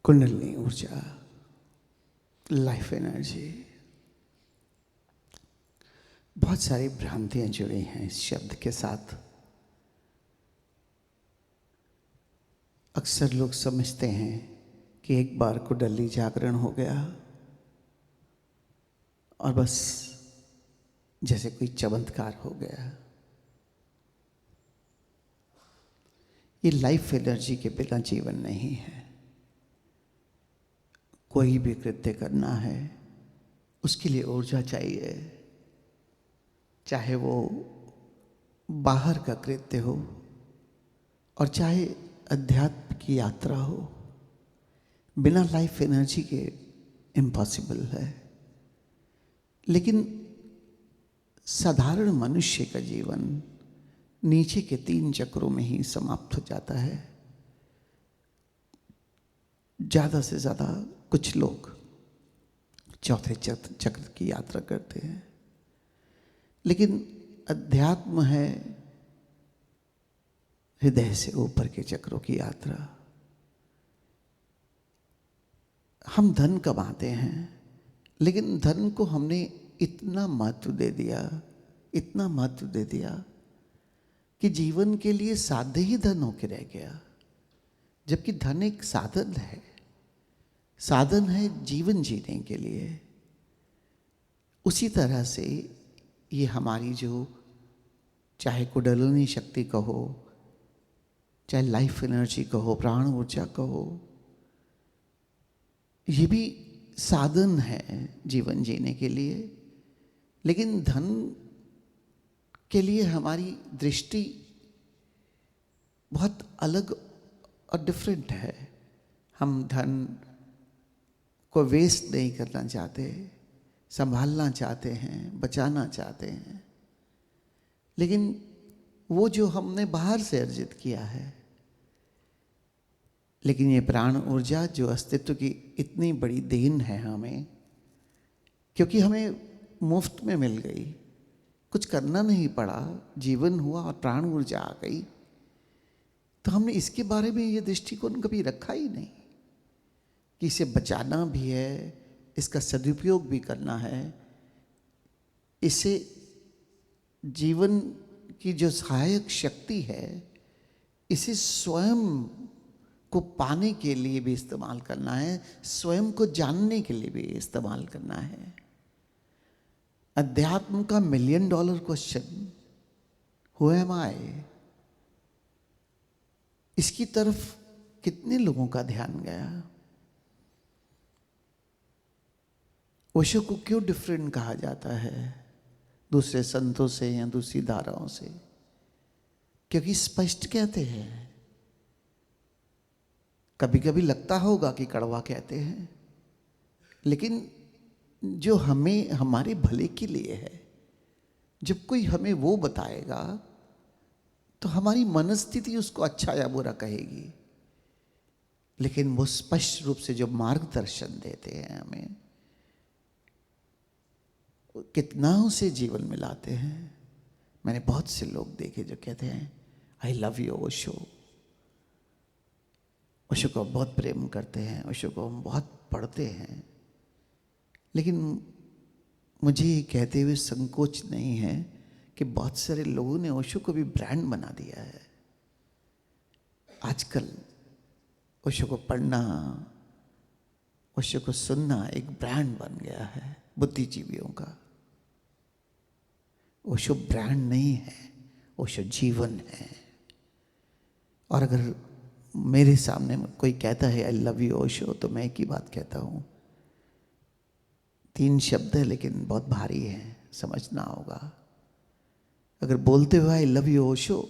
कुंडलिनी ऊर्जा, life energy. बहुत सारी भ्रांतियां जुड़ी हैं इस शब्द के साथ। अक्सर लोग समझते हैं कि एक बार कुंडली जागरण हो गया और बस जैसे कोई चमत्कार हो गया। ये लाइफ एनर्जी के बिना जीवन नहीं है। कोई भी कृत्य करना है उसके लिए ऊर्जा चाहिए, चाहे वो बाहर का कृत्य हो और चाहे अध्यात्म की यात्रा हो। बिना लाइफ एनर्जी के इम्पॉसिबल है। लेकिन साधारण मनुष्य का जीवन नीचे के 3 चक्रों में ही समाप्त हो जाता है। ज़्यादा से ज़्यादा कुछ लोग चौथे चक्र की यात्रा करते हैं, लेकिन अध्यात्म है हृदय से ऊपर के चक्रों की यात्रा। हम धन कमाते हैं, लेकिन धन को हमने इतना महत्व दे दिया, इतना महत्व दे दिया कि जीवन के लिए साध्य ही धन होके रह गया। जबकि धन एक साधन है, साधन है जीवन जीने के लिए। उसी तरह से ये हमारी जो चाहे कुंडलिनी शक्ति कहो, चाहे लाइफ एनर्जी कहो, प्राण ऊर्जा कहो, ये भी साधन है जीवन जीने के लिए। लेकिन धन के लिए हमारी दृष्टि बहुत अलग और डिफरेंट है। हम धन को वेस्ट नहीं करना चाहते, संभालना चाहते हैं, बचाना चाहते हैं। लेकिन वो जो हमने बाहर से अर्जित किया है, लेकिन ये प्राण ऊर्जा जो अस्तित्व की इतनी बड़ी देन है हमें, क्योंकि हमें मुफ्त में मिल गई, कुछ करना नहीं पड़ा, जीवन हुआ और प्राण ऊर्जा आ गई, तो हमने इसके बारे में ये दृष्टिकोण कभी रखा ही नहीं कि इसे बचाना भी है, इसका सदुपयोग भी करना है। इसे जीवन की जो सहायक शक्ति है, इसे स्वयं को पाने के लिए भी इस्तेमाल करना है, स्वयं को जानने के लिए भी इस्तेमाल करना है। अध्यात्म का $1 मिलियन क्वेश्चन, हु एम आई, इसकी तरफ कितने लोगों का ध्यान गया? ओशो को क्यों डिफरेंट कहा जाता है दूसरे संतों से या दूसरी धाराओं से? क्योंकि स्पष्ट कहते हैं। कभी कभी लगता होगा कि कड़वा कहते हैं, लेकिन जो हमें हमारे भले के लिए है, जब कोई हमें वो बताएगा तो हमारी मनस्थिति उसको अच्छा या बुरा कहेगी। लेकिन वो स्पष्ट रूप से जो मार्गदर्शन देते हैं हमें, कितना उसे जीवन में लाते हैं। मैंने बहुत से लोग देखे जो कहते हैं I love you Osho. Osho को बहुत प्रेम करते हैं, ओशो को हम बहुत पढ़ते हैं, लेकिन मुझे ये कहते हुए संकोच नहीं है कि बहुत सारे लोगों ने ओशो को भी ब्रांड बना दिया है। आजकल ओशो को पढ़ना, ओशो को सुनना एक ब्रांड बन गया है बुद्धिजीवियों का। ओशो ब्रांड नहीं है, ओशो जीवन है। और अगर मेरे सामने कोई कहता है आई लव यू ओशो, तो मैं एक ही बात कहता हूँ। 3 शब्द है लेकिन बहुत भारी है, समझना होगा। अगर बोलते हुए आई लव यू ओशो,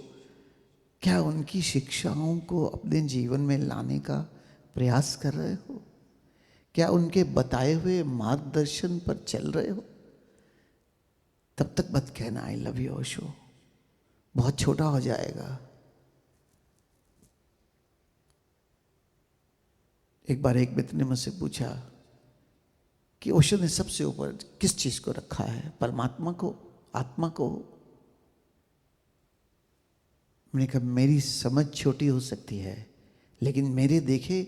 क्या उनकी शिक्षाओं को अपने जीवन में लाने का प्रयास कर रहे हो? क्या उनके बताए हुए मार्गदर्शन पर चल रहे हो? तब तक मत कहना आई लव यू ओशो, बहुत छोटा हो जाएगा। एक बार एक मित्र ने मुझसे पूछा कि ओशो ने सबसे ऊपर किस चीज को रखा है, परमात्मा को, आत्मा को? मैंने कहा मेरी समझ छोटी हो सकती है, लेकिन मेरे देखे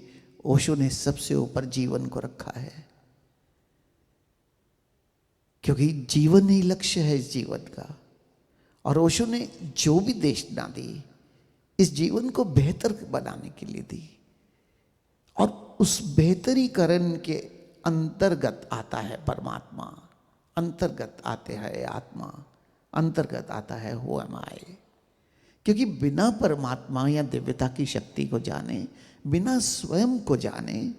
ओशो ने सबसे ऊपर जीवन को रखा है, क्योंकि जीवन ही लक्ष्य है इस जीवन का। और ओशो ने जो भी देशना दी इस जीवन को बेहतर बनाने के लिए दी, और उस बेहतरीकरण के अंतर्गत आता है परमात्मा, अंतर्गत आते हैं आत्मा, अंतर्गत आता है हु एम आई। क्योंकि बिना परमात्मा या दिव्यता की शक्ति को जाने, बिना स्वयं को जाने,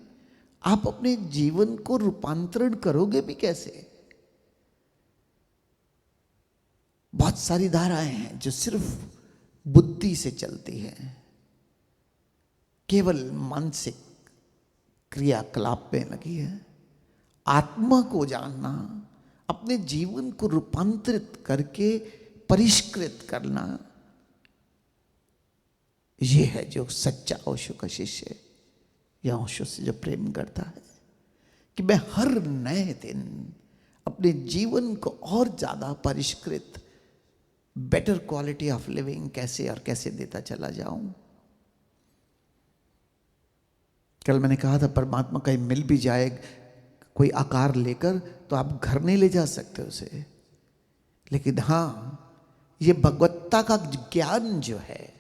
आप अपने जीवन को रूपांतरण करोगे भी कैसे? बहुत सारी धाराएं हैं जो सिर्फ बुद्धि से चलती हैं, केवल मानसिक क्रियाकलाप में लगी है। आत्मा को जानना, अपने जीवन को रूपांतरित करके परिष्कृत करना, ये है जो सच्चा ओशो का शिष्य है, या ओशो से जो प्रेम करता है कि मैं हर नए दिन अपने जीवन को और ज्यादा परिष्कृत, बेटर क्वालिटी ऑफ लिविंग कैसे और कैसे देता चला जाऊं। कल मैंने कहा था परमात्मा कहीं मिल भी जाए कोई आकार लेकर तो आप घर नहीं ले जा सकते उसे, लेकिन हाँ ये भगवत्ता का ज्ञान जो है,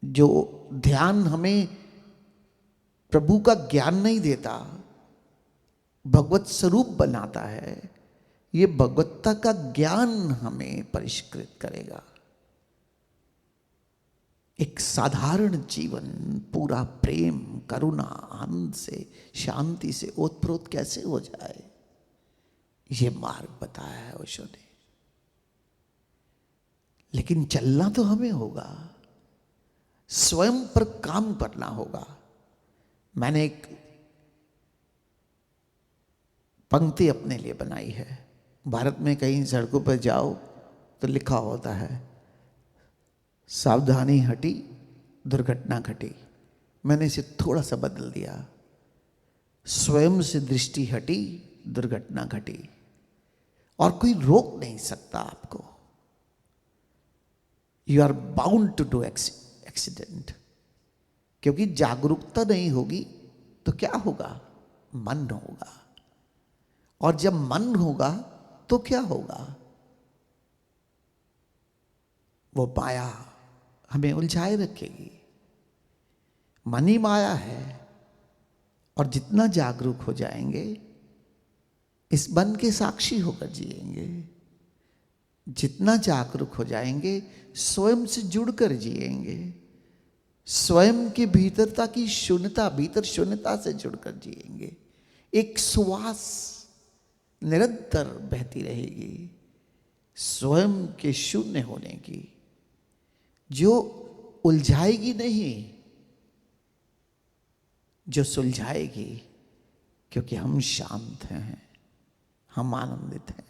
जो ध्यान हमें प्रभु का ज्ञान नहीं देता, भगवत स्वरूप बनाता है, ये भगवत्ता का ज्ञान हमें परिष्कृत करेगा। एक साधारण जीवन पूरा प्रेम, करुणा, आनंद से, शांति से ओतप्रोत कैसे हो जाए, ये मार्ग बताया है ओशो ने। लेकिन चलना तो हमें होगा, स्वयं पर काम करना होगा। मैंने एक पंक्ति अपने लिए बनाई है। भारत में कहीं सड़कों पर जाओ तो लिखा होता है सावधानी हटी दुर्घटना घटी। मैंने इसे थोड़ा सा बदल दिया, स्वयं से दृष्टि हटी दुर्घटना घटी। और कोई रोक नहीं सकता आपको। You are bound to do accident, क्योंकि जागरूकता नहीं होगी तो क्या होगा? मन होगा, और जब मन होगा तो क्या होगा? वो माया हमें उलझाए रखेगी। मन ही माया है, और जितना जागरूक हो जाएंगे इस मन के साक्षी होकर जिएंगे, जितना जागरूक हो जाएंगे स्वयं से जुड़कर जिएंगे, स्वयं के भीतरता की शून्यता, भीतर शून्यता से जुड़कर जिएंगे। एक श्वास निरंतर बहती रहेगी स्वयं के शून्य होने की, जो उलझाएगी नहीं, जो सुलझाएगी, क्योंकि हम शांत हैं, हम आनंदित हैं।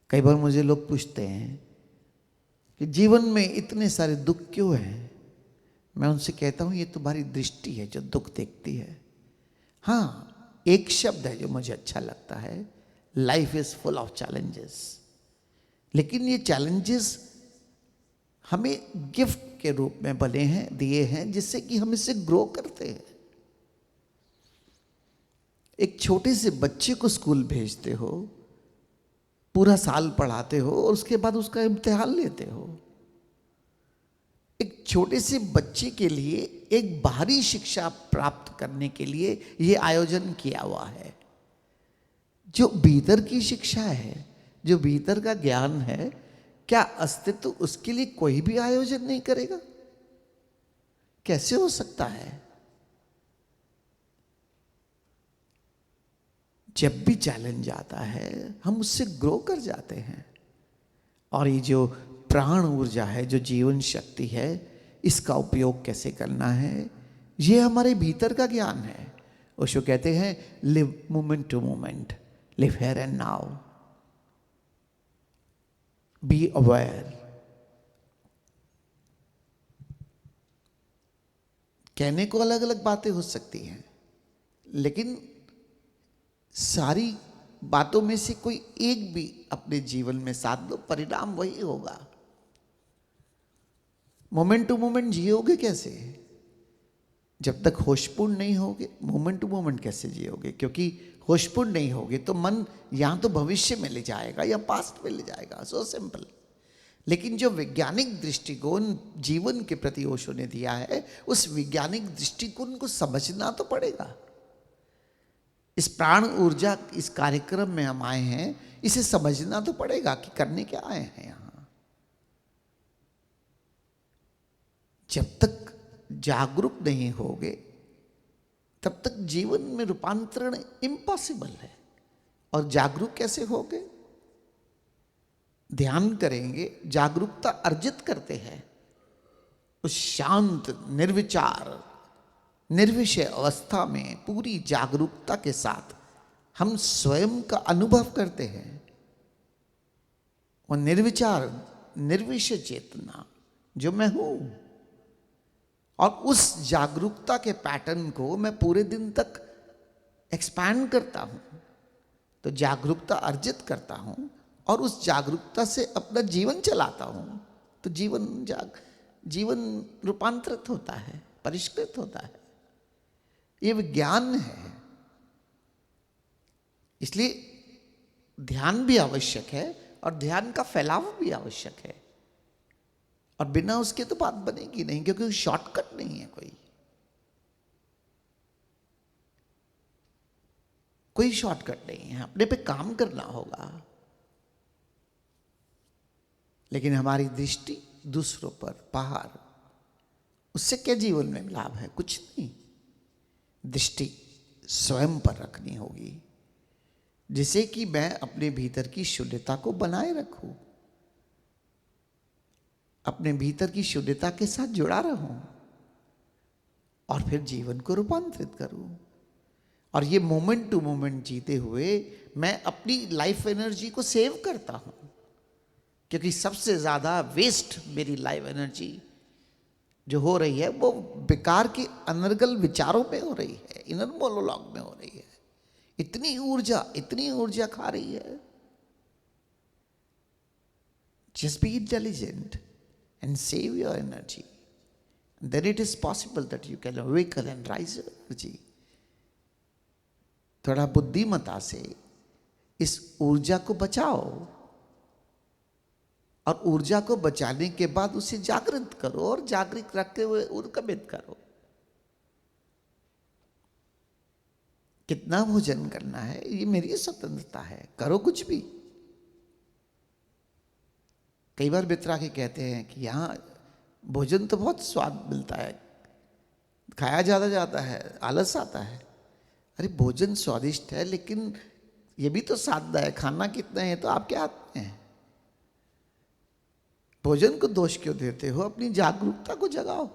कई बार मुझे लोग पूछते हैं कि जीवन में इतने सारे दुख क्यों हैं? मैं उनसे कहता हूं ये तुम्हारी दृष्टि है जो दुख देखती है। हाँ, एक शब्द है जो मुझे अच्छा लगता है, life is full of challenges. लेकिन ये चैलेंजेस हमें गिफ्ट के रूप में बने हैं, दिए हैं, जिससे कि हम इससे ग्रो करते हैं। एक छोटे से बच्चे को स्कूल भेजते हो, पूरा साल पढ़ाते हो, और उसके बाद उसका इम्तिहान लेते हो। एक छोटे से बच्चे के लिए एक बाहरी शिक्षा प्राप्त करने के लिए यह आयोजन किया हुआ है। जो भीतर की शिक्षा है, जो भीतर का ज्ञान है, क्या अस्तित्व उसके लिए कोई भी आयोजन नहीं करेगा? कैसे हो सकता है? जब भी चैलेंज आता है हम उससे ग्रो कर जाते हैं। और ये जो प्राण ऊर्जा है, जो जीवन शक्ति है, इसका उपयोग कैसे करना है, ये हमारे भीतर का ज्ञान है। ओशो कहते हैं live moment to moment, live here and now, be aware. कहने को अलग अलग बातें हो सकती हैं, लेकिन सारी बातों में से कोई एक भी अपने जीवन में साध लो, परिणाम वही होगा। मोमेंट टू मोमेंट जियोगे कैसे? जब तक होशपूर्ण नहीं होगे मोमेंट टू मोमेंट कैसे जियोगे? क्योंकि होशपूर्ण नहीं होगे तो मन या तो भविष्य में ले जाएगा या पास्ट में ले जाएगा, सो सिंपल। लेकिन जो वैज्ञानिक दृष्टिकोण जीवन के प्रति ओशो ने दिया है, उस वैज्ञानिक दृष्टिकोण को समझना तो पड़ेगा। इस प्राण ऊर्जा, इस कार्यक्रम में हम आए हैं, इसे समझना तो पड़ेगा कि करने क्या आए हैं यहां। जब तक जागरूक नहीं होगे तब तक जीवन में रूपांतरण इम्पॉसिबल है। और जागरूक कैसे होगे? ध्यान करेंगे, जागरूकता अर्जित करते हैं। उस शांत निर्विचार निर्विषय अवस्था में पूरी जागरूकता के साथ हम स्वयं का अनुभव करते हैं। और निर्विचार निर्विषय चेतना जो मैं हूं, और उस जागरूकता के पैटर्न को मैं पूरे दिन तक एक्सपैंड करता हूं, तो जागरूकता अर्जित करता हूं और उस जागरूकता से अपना जीवन चलाता हूं, तो जीवन रूपांतरित होता है, परिष्कृत होता है। ये विज्ञान है। इसलिए ध्यान भी आवश्यक है और ध्यान का फैलाव भी आवश्यक है। और बिना उसके तो बात बनेगी नहीं, क्योंकि शॉर्टकट नहीं है कोई शॉर्टकट नहीं है। अपने पे काम करना होगा, लेकिन हमारी दृष्टि दूसरों पर, बाहर, उससे क्या जीवन में लाभ है? कुछ नहीं। दृष्टि स्वयं पर रखनी होगी, जिसे कि मैं अपने भीतर की शुद्धता को बनाए रखूं, अपने भीतर की शुद्धता के साथ जुड़ा रहूं और फिर जीवन को रूपांतरित करूं। और ये मोमेंट टू मोमेंट जीते हुए मैं अपनी लाइफ एनर्जी को सेव करता हूं, क्योंकि सबसे ज्यादा वेस्ट मेरी लाइफ एनर्जी जो हो रही है वो बेकार के अनर्गल विचारों में हो रही है, इनर मोनोलॉग में हो रही है। इतनी ऊर्जा खा रही है। Just be intelligent and save your energy. Then it is possible that you can awaken and rise your energy. थोड़ा बुद्धिमता से इस ऊर्जा को बचाओ और ऊर्जा को बचाने के बाद उसे जागृत करो और जागृत रखते हुए उद्गमित करो। कितना भोजन करना है ये मेरी स्वतंत्रता है, करो कुछ भी। कई बार मित्रा के कहते हैं कि यहाँ भोजन तो बहुत स्वाद मिलता है, खाया ज़्यादा जाता है, आलस आता है। अरे भोजन स्वादिष्ट है, लेकिन ये भी तो सादा है, खाना कितना है तो आप क्या आते हैं? भोजन को दोष क्यों देते हो? अपनी जागरूकता को जगाओ।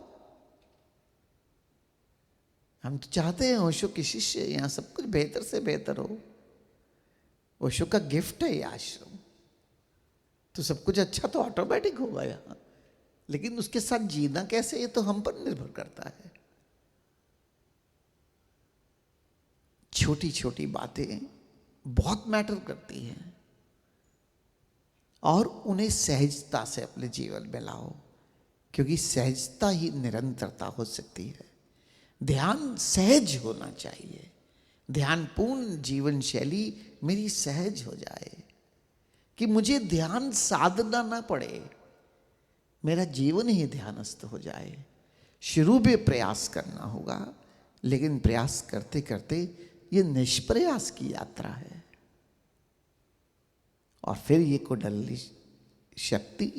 हम तो चाहते हैं ओशो की शिष्य यहाँ सब कुछ बेहतर से बेहतर हो। ओशो का गिफ्ट है ये आश्रम, तो सब कुछ अच्छा तो ऑटोमेटिक होगा यहाँ, लेकिन उसके साथ जीना कैसे ये तो हम पर निर्भर करता है। छोटी छोटी बातें बहुत मैटर करती हैं और उन्हें सहजता से अपने जीवन में लाओ, क्योंकि सहजता ही निरंतरता हो सकती है। ध्यान सहज होना चाहिए। ध्यानपूर्ण जीवन शैली मेरी सहज हो जाए कि मुझे ध्यान साधना ना पड़े, मेरा जीवन ही ध्यानस्थ हो जाए। शुरू में प्रयास करना होगा, लेकिन प्रयास करते करते ये निष्प्रयास की यात्रा है। और फिर ये कुंडली शक्ति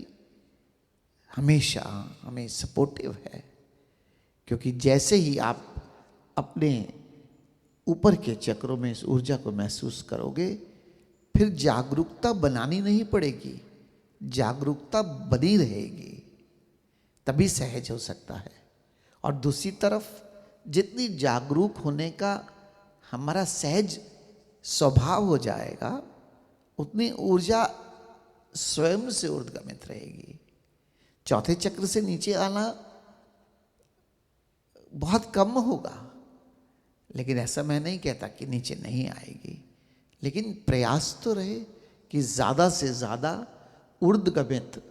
हमेशा हमें सपोर्टिव है, क्योंकि जैसे ही आप अपने ऊपर के चक्रों में इस ऊर्जा को महसूस करोगे, फिर जागरूकता बनानी नहीं पड़ेगी, जागरूकता बनी रहेगी, तभी सहज हो सकता है। और दूसरी तरफ जितनी जागरूक होने का हमारा सहज स्वभाव हो जाएगा, उतनी ऊर्जा स्वयं से ऊर्ध्वगामित रहेगी। चौथे चक्र से नीचे आना बहुत कम होगा, लेकिन ऐसा मैं नहीं कहता कि नीचे नहीं आएगी, लेकिन प्रयास तो रहे कि ज्यादा से ज्यादा ऊर्ध्वगामित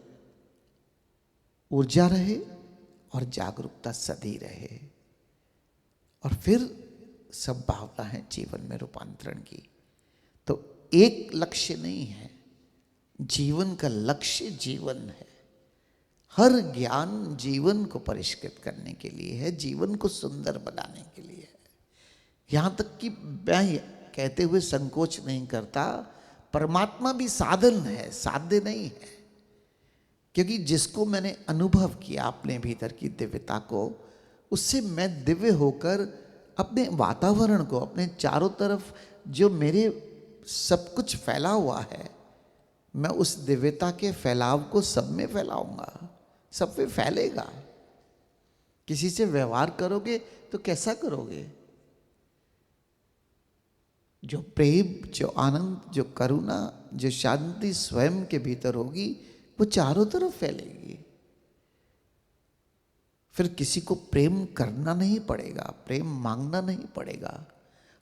ऊर्जा रहे और जागरूकता सदी रहे। और फिर सब भावना है जीवन में रूपांतरण की। तो एक लक्ष्य नहीं है, जीवन का लक्ष्य जीवन है। हर ज्ञान जीवन को परिष्कृत करने के लिए है, जीवन को सुंदर बनाने के लिए है। यहां तक कि मैं कहते हुए संकोच नहीं करता, परमात्मा भी साधन है, साध्य नहीं है। क्योंकि जिसको मैंने अनुभव किया अपने भीतर की दिव्यता को, उससे मैं दिव्य होकर अपने वातावरण को, अपने चारों तरफ जो मेरे सब कुछ फैला हुआ है, मैं उस दिव्यता के फैलाव को सब में फैलाऊंगा, सब में फैलेगा। किसी से व्यवहार करोगे तो कैसा करोगे? जो प्रेम, जो आनंद, जो करुणा, जो शांति स्वयं के भीतर होगी, वो चारों तरफ फैलेगी। फिर किसी को प्रेम करना नहीं पड़ेगा, प्रेम मांगना नहीं पड़ेगा,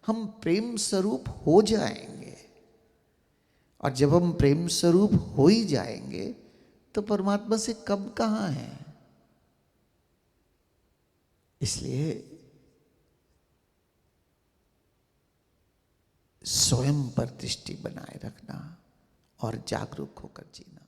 हम प्रेम स्वरूप हो जाएंगे। और जब हम प्रेम स्वरूप हो ही जाएंगे तो परमात्मा से कम कहाँ है। इसलिए स्वयं पर दृष्टि बनाए रखना और जागरूक होकर जीना।